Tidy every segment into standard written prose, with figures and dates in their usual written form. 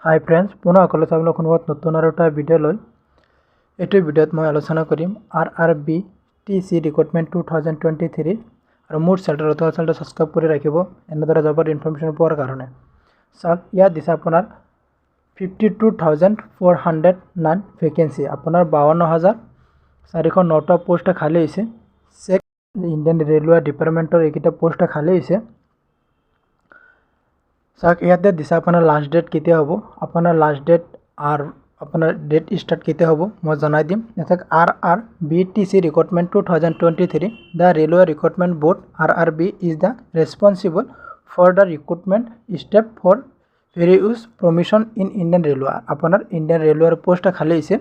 হাই friends, পুনৰ সকলো চাবলৈ কোনোবাত নতুন আৰু এটা ভিডিঅ' লৈ এইটো ভিডিঅ'ত মই আলোচনা কৰিম RRB TC ৰিক্ৰুটমেণ্ট 2023 আৰু মোৰ চেনেলটো ছাবস্ক্ৰাইব কৰি ৰাখিব এনেদৰে জবৰ ইনফৰমেশ্যন পোৱাৰ কাৰণে। চাওক, ইয়াত দিছে আপোনাৰ 52,409 ভেকেঞ্চি, আপোনাৰ 52,409টা পোষ্ট খালী হৈছে। ইণ্ডিয়ান ৰেলৱে ডিপাৰ্টমেণ্টৰ এইকেইটা পোষ্ট খালী হৈছে। চাওক, ইয়াতে দিছে আপোনাৰ লাষ্ট ডেট কেতিয়া হ'ব, আপোনাৰ লাষ্ট ডেট আৰু আপোনাৰ ডেট ষ্টাৰ্ট কেতিয়া হ'ব মই জনাই দিম। চাওক, RRB TC recruitment 2023 the Railway Recruitment Board RRB is the responsible for the recruitment step for various promotion in Indian Railway. আপোনাৰ ইণ্ডিয়ান ৰেলৱেৰ পোষ্ট খালী হৈছে।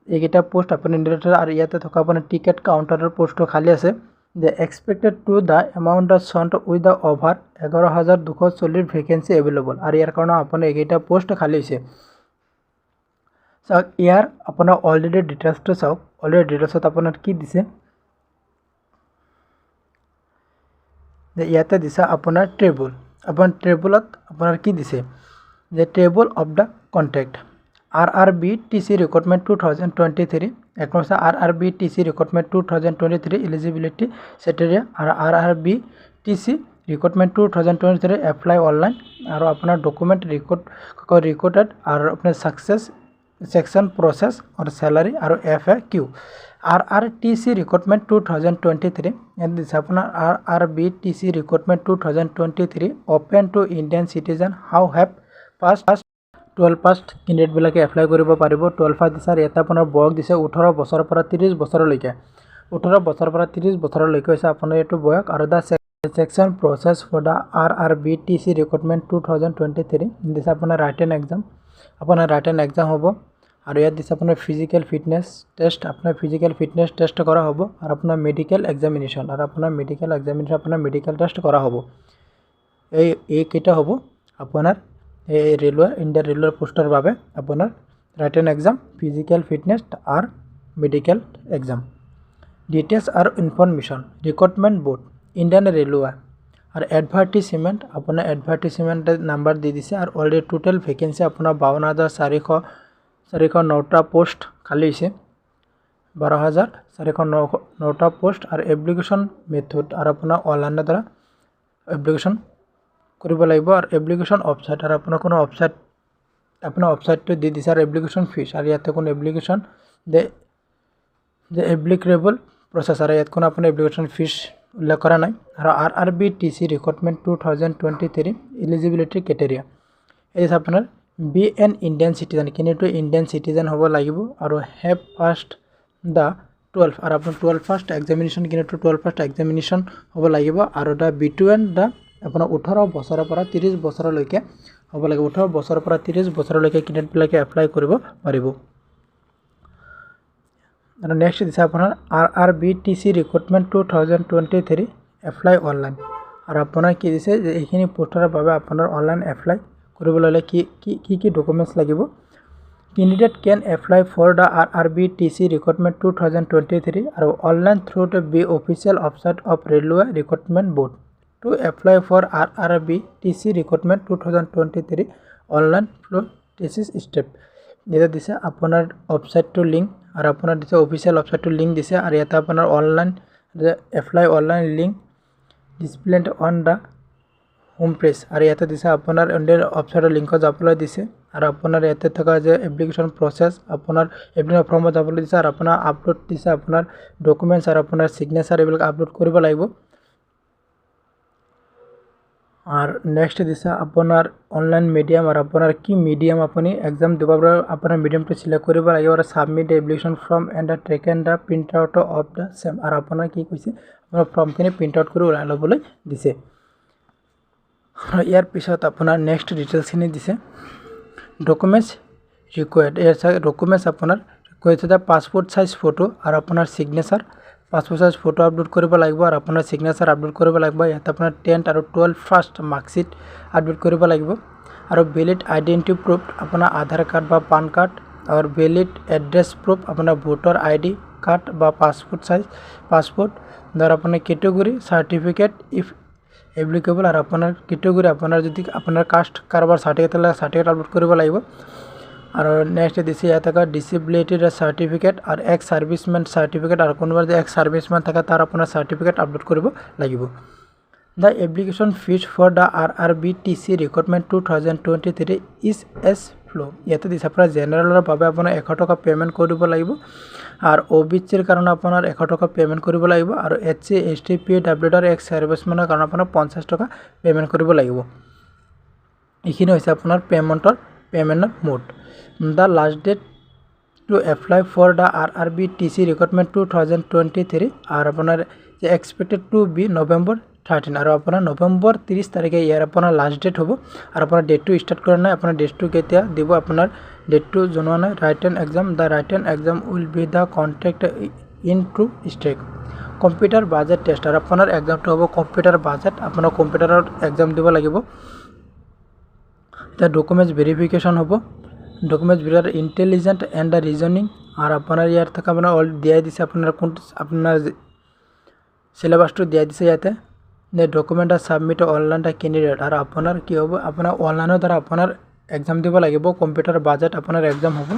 এইকেইটা পোষ্ট আপুনি ইণ্ডিয়ান আৰু ইয়াতে থকা আপোনাৰ টিকেট কাউণ্টাৰৰ পোষ্টটো খালী আছে। The expected to the amount of sent with the over 11,240 vacancy available আৰু ইয়াৰ কাৰণে আপোনাৰ এইকেইটা পোষ্ট খালী হৈছে। চাওক, ইয়াৰ আপোনাৰ অলৰেডি ডিটেইলছটো চাওক। অলৰেডি ডিটেইলছত আপোনাৰ কি দিছে, ইয়াতে দিছে আপোনাৰ টেবুল। আপোনাৰ টেবুলত আপোনাৰ কি দিছে যে table of the content RRB TC recruitment 2023 এক হৈছে RRB TC recruitment 2023 eligibility criteria আৰু RRB TC recruitment 2023 apply online আৰু আপোনাৰ ডকুমেণ্ট ৰিক্ৰুটেড আৰু আপোনাৰ ছাকচেছ ছেকশ্যন প্ৰচেছ আৰু চেলাৰী আৰু FAQ। RRTC ৰিক্ৰুটমেণ্ট 2023 ইয়াত দিছে আপোনাৰ RRB TC recruitment 2023 open to Indian citizen how have pass 12 pass কেণ্ডিডেটবিলাকে এপ্লাই কৰিব পাৰিব। 12 পাছ দিছে আৰু ইয়াতে আপোনাৰ বয়স দিছে 18 বছৰৰ পৰা 30 বছৰলৈকে। 18 বছৰৰ পৰা 30 বছৰলৈকে হৈছে আপোনাৰ এইটো বয়স। আৰু the selection process for the RRB TC recruitment 2023 দিছে আপোনাৰ ৰাইটেন এক্সাম। আপোনাৰ ৰাইটেন এক্সাম হ'ব আৰু ইয়াত দিছে আপোনাৰ ফিজিকেল ফিটনেছ টেষ্ট, আপোনাৰ ফিজিকেল ফিটনেছ টেষ্ট কৰা হ'ব আৰু আপোনাৰ মেডিকেল এক্সামিনেশ্যন আৰু আপোনাৰ মেডিকেল এক্সামিনেশ্যন আপোনাৰ মেডিকেল টেষ্ট কৰা হ'ব। এইকেইটা হ'ব আপোনাৰ এই ৰেলৱে ইণ্ডিয়ান ৰেলৱেৰ পোষ্টৰ বাবে আপোনাৰ ৰাইটেন এক্সাম, ফিজিকেল ফিটনেছ আৰু মেডিকেল এক্সাম। ডিটেইলছ আৰু information recruitment board Indian railway আৰু এডভাৰ্টিজমেণ্ট আপোনাৰ এডভাৰ্টিজমেণ্ট নাম্বাৰ দি দিছে আৰু অলৰেডি টোটেল ভেকেঞ্চি আপোনাৰ 52,409টা পোষ্ট খালী হৈছে। 12,409টা পোষ্ট আৰু এপ্লিকেশ্যন মেথড আৰু আপোনাৰ অনলাইনৰ দ্বাৰা এপ্লিকেশ্যন কৰিব লাগিব আৰু এপ্লিকেশ্যন ৱেবছাইট আৰু আপোনাৰ কোনো ৱেবছাইট আপোনাৰ ৱেবছাইটটো দি দিছে আৰু এপ্লিকেশ্যন ফিজ আৰু ইয়াতে কোনো এপ্লিকেশ্যন যে এপ্লিকেবল প্ৰচেছ আৰু ইয়াত কোনো আপোনাৰ এপ্লিকেশ্যন ফিজ উল্লেখ কৰা নাই। আৰু RRB TC recruitment 2023 eligibility criteria এই আপোনাৰ বি এন ইণ্ডিয়ান চিটিজেন কিন্তু ইণ্ডিয়ান চিটিজেন হ'ব লাগিব আৰু হেভ পাছড দ্য 12 আৰু আপোনাৰ 12 ফাৰ্ষ্ট এক্সামিনেশ্যন কিন্তু 12 ফাৰ্ষ্ট এক্সামিনেশ্যন হ'ব লাগিব আৰু দ্য বিটুইন দ্য আপোনাৰ 18 বছৰৰ পৰা 30 বছৰলৈকে হ'ব লাগিব। 18 বছৰৰ পৰা 30 বছৰলৈকে কেণ্ডিডেটবিলাকে এপ্লাই কৰিব পাৰিব। আৰু নেক্সট দিছে আপোনাৰ RRB TC recruitment 2023 apply online আৰু আপোনাৰ কি দিছে যে এইখিনি পোষ্টৰ বাবে আপোনাৰ অনলাইন এপ্লাই কৰিবলৈ হ'লে কি ডকুমেণ্টছ লাগিব। Candidate can apply for the RRB TC recruitment 2023 আৰু online through the be official website of Railway Recruitment Board to apply for RRB TC recruitment 2023 online flow thesis step। এটা দিছে আপোনাৰ ৱেবছাইটটো link আৰু আপোনাৰ দিছে অফিচিয়েল ৱেবছাইটটো লিংক দিছে আৰু ইয়াতে আপোনাৰ online apply online link displayed on the home page আৰু ইয়াতে দিছে আপোনাৰ ৱেবছাইটৰ লিংকত যাবলৈ দিছে আৰু আপোনাৰ ইয়াতে থকা যে এপ্লিকেশ্যন প্ৰচেছ আপোনাৰ এপ্লিকেশ্যন ফৰ্মত যাবলৈ দিছে আৰু আপোনাৰ আপলোড দিছে আপোনাৰ ডকুমেণ্টছ আৰু আপোনাৰ চিগনেচাৰ এইবিলাক আপলোড কৰিব লাগিব। আৰ নেক্সট দিছে আপোনাৰ অনলাইন মিডিয়াম আৰু আপোনাৰ কি মিডিয়াম আপুনি এক্সাম দিব পৰা আপোনাৰ মিডিয়ামটো সিলেক্ট কৰিব লাগিব আৰু submit application form and taken the print out of the same আৰু আপোনাৰ কি কৈছে আপোনাৰ ফৰ্মখিনি প্ৰিণ্ট আউট কৰি ওলাই ল'বলৈ দিছে। ইয়াৰ পিছত আপোনাৰ নেক্সট ডিটেইলছখিনি দিছে ডকুমেণ্টছ ৰিকুৱাৰ্ড। ইয়াৰ ডকুমেণ্টছ আপোনাৰ কৈছে যে পাছপোৰ্ট সাইজ ফটো আৰু আপোনাৰ signature passport size photo upload কৰিব লাগিব আৰু আপোনাৰ সিগনেচাৰ আপলোড কৰিব লাগিব। ইয়াত আপোনাৰ 10th আৰু 12 ফাৰ্ষ্ট মাৰ্কশ্বিট আপলোড কৰিব লাগিব আৰু ভেলিড আইডেণ্টিটি প্ৰুফ আপোনাৰ আধাৰ কাৰ্ড বা পান কাৰ্ড আৰু ভেলিড এড্ৰেছ প্ৰুফ আপোনাৰ ভোটাৰ ID কাৰ্ড বা পাছপোৰ্ট সাইজ পাছপোৰ্ট ধৰ আপোনাৰ কেটেগৰী চাৰ্টিফিকেট ইফ এপ্লিকেবল আৰু আপোনাৰ কেটেগৰী আপোনাৰ যদি আপোনাৰ কাষ্ট কাৰোবাৰ সাৰ্টিফিকেট আপলোড কৰিব লাগিব আৰু নেক্সট দিছে ইয়াত থকা ডিসেবিলিটি সাৰ্টিফিকেট আৰু এক্স সাৰ্ভিসমেন সাৰ্টিফিকেট আৰু কোনোবা যদি এক্স সাৰ্ভিসমেন থাকে তাৰ আপোনাৰ সাৰ্টিফিকেট আপলোড কৰিব লাগিব The application fees for the RRBTC recruitment 2023 is as flow ইয়াতে দিছে আপোনাৰ জেনাৰেলৰ বাবে আপোনাৰ 100 টকা পেমেন্ট কৰিব লাগিব আৰু OBCৰ কাৰণে আপোনাৰ 100 টকা পেমেন্ট কৰিব লাগিব আৰু HC ST PWD এক্স সাৰ্ভিসমেনৰ কাৰণে আপোনাৰ 50 টকা পেমেন্ট কৰিব লাগিব এইখিনি হৈছে আপোনাৰ পেমেন্টৰ mode The last date to apply for the RRBTC recruitment 2023 আৰু আপোনাৰ expected to be November 13 আৰু আপোনাৰ নৱেম্বৰ 30 তাৰিখে ইয়াৰ আপোনাৰ লাষ্ট ডেট হ'ব আৰু আপোনাৰ ডেটটো ষ্টাৰ্ট কৰা নাই আপোনাৰ ডেটটো কেতিয়া দিব আপোনাৰ ডেটটো জনোৱা নাই written exam the written exam will be the contact in two stage computer based test আৰু আপোনাৰ এক্সামটো হ'ব কম্পিউটাৰ বাজেট আপোনাৰ কম্পিউটাৰত এক্সাম দিব লাগিব দা ডকুমেন্টছ ভেৰিফিকেশ্যন হ'ব documents verified intelligent and the reasoning আৰু আপোনাৰ ইয়াৰ থকা আপোনাৰ অল দিয়াই দিছে আপোনাৰ কোনটো আপোনাৰ সিলেবাসটো দিয়াই দিছে ইয়াতে The document are submitted online the candidate আৰু আপোনাৰ কি হ'ব আপোনাৰ অনলাইনৰ দ্বাৰা আপোনাৰ এক্সাম দিব লাগিব কম্পিউটাৰ বাজেট আপোনাৰ এক্সাম হ'ব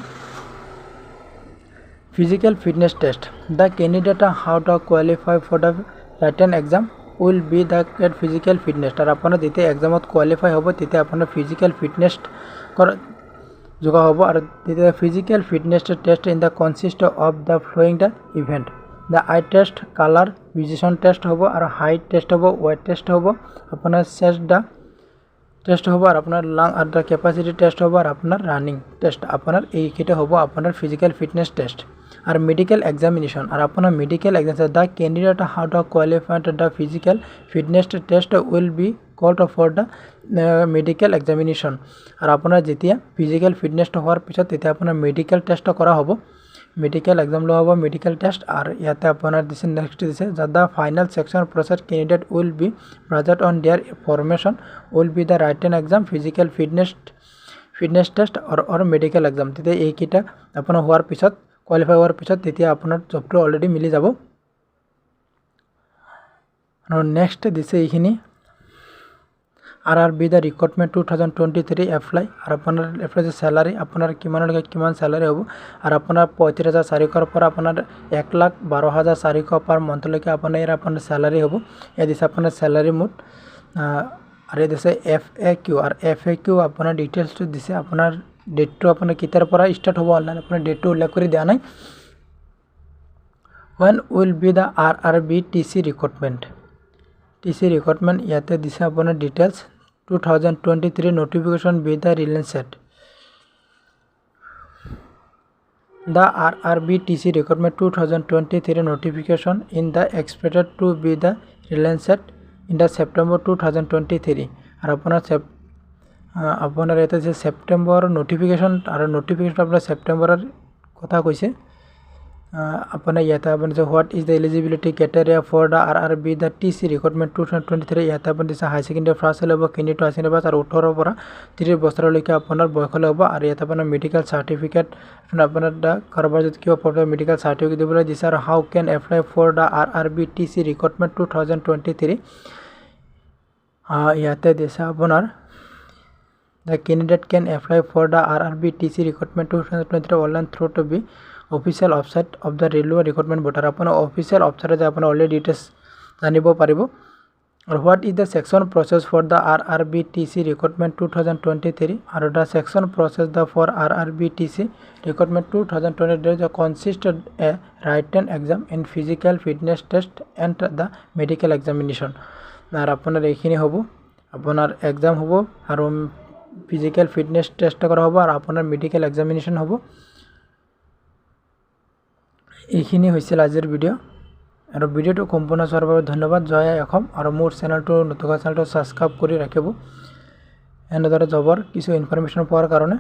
physical fitness test the candidate how to qualify for the written exam will be the physical fitness আৰু আপোনাৰ যেতিয়া এক্সামত কোৱালিফাই হ'ব তেতিয়া আপোনাৰ physical fitness যোগা হ'ব আৰু তেতিয়া physical fitness test in the consist of the following the event The eye test, color, vision test होबो और height test होबो, weight test होबो, अपना chest da test होबो और अपना lung और the capacity test होबो और अपना running test अपना एक किटे होबो अपना physical fitness test और medical examination और अपना medical examination the candidate how to qualify to the physical fitness test will be called for the medical examination और अपना जितिया physical fitness होवार पिছত तिते अपना medical test करा होबो medical exam lo hobo medical test আর ইয়াতে আপনার দিছে নেক্সট দিছে the final section process candidate will be present on their formation will be the written exam physical fitness test or medical exam তিতে এই কিটা আপোনাৰ হোৱাৰ পিছত কোৱালিফাই হোৱাৰ পিছত তেতিয়া আপোনাৰ জবটো অলৰেডি মিলি যাব আৰু নেক্সট দিছে এইখিনি RRB the recruitment 2023 apply और अपना apply salary अपना किमान salary होबो और अपना 35,400 पर अपना 1,12,400 पर मंथ लेके अपना ये अपना salary होबो ये दिस अपना salary मोड और ये दिस FAQ और FAQ अपना डिटेल्स तो दिसे अपना डेट तो अपना कितर पर स्टार्ट होबो ऑनलाइन अपना डेट तो उल्लेख कर दिया नहीं when will be the RRB TC recruitment ইয়াতে দিছে আপোনাৰ details 2023 notification be the released the RRBTC recruitment 2023 notification in the expected to be the released in the September 2023 আর আপোনাৰ এটা যে সেপ্টেম্বৰ নোটিফিকেশন আৰ নোটিফিকেশন আপোনাৰ সেপ্টেম্বৰৰ কথা কৈছে अपना याता अपन जो what is the eligibility criteria for the RRB the TC recruitment 2023 याता अपन दिस हाई सेकेंडरी फास्ट लेबो कैंडिडेट हाई सेकेंडरी पास और 18 পৰা 30 বছৰ লৈকে আপোনাৰ বয়স হ'ব আৰু ইয়াত আপোনাৰ মেডিকেল সাৰ্টিফিকেট আপোনাৰ দ কাৰোবাৰ যদি কিবা প্ৰব্লেম মেডিকেল সাৰ্টিফিকেট দিবলৈ দিছে আৰু how can apply for the RRB TC recruitment 2023 ইয়াতে দিছে আপোনাৰ the candidate can apply for the RRB TC recruitment 2023 online through to be official website of the railway recruitment board apna official website je apna already details janibo paribo or what is the section process for the RRB TC recruitment 2023 or the section process the for RRB TC recruitment 2023 the consist a written exam in physical fitness test and the medical examination আর আপনার এইখিনি হবো আপনার exam হবো আর physical fitness test করা হবো আর আপনার medical examination হবো এইখিনি হৈছিল আজিৰ ভিডিও আৰু ভিডিওটো সম্পূৰ্ণ চোৱাৰ বাবে ধন্যবাদ জয় অসম আৰু মোৰ চেনেলটো নতুন চেনেলটো সাবস্ক্ৰাইব কৰি ৰাখিব এনেদৰে জবৰ কিছু ইনফৰমেশ্যন পোৱাৰ কাৰণে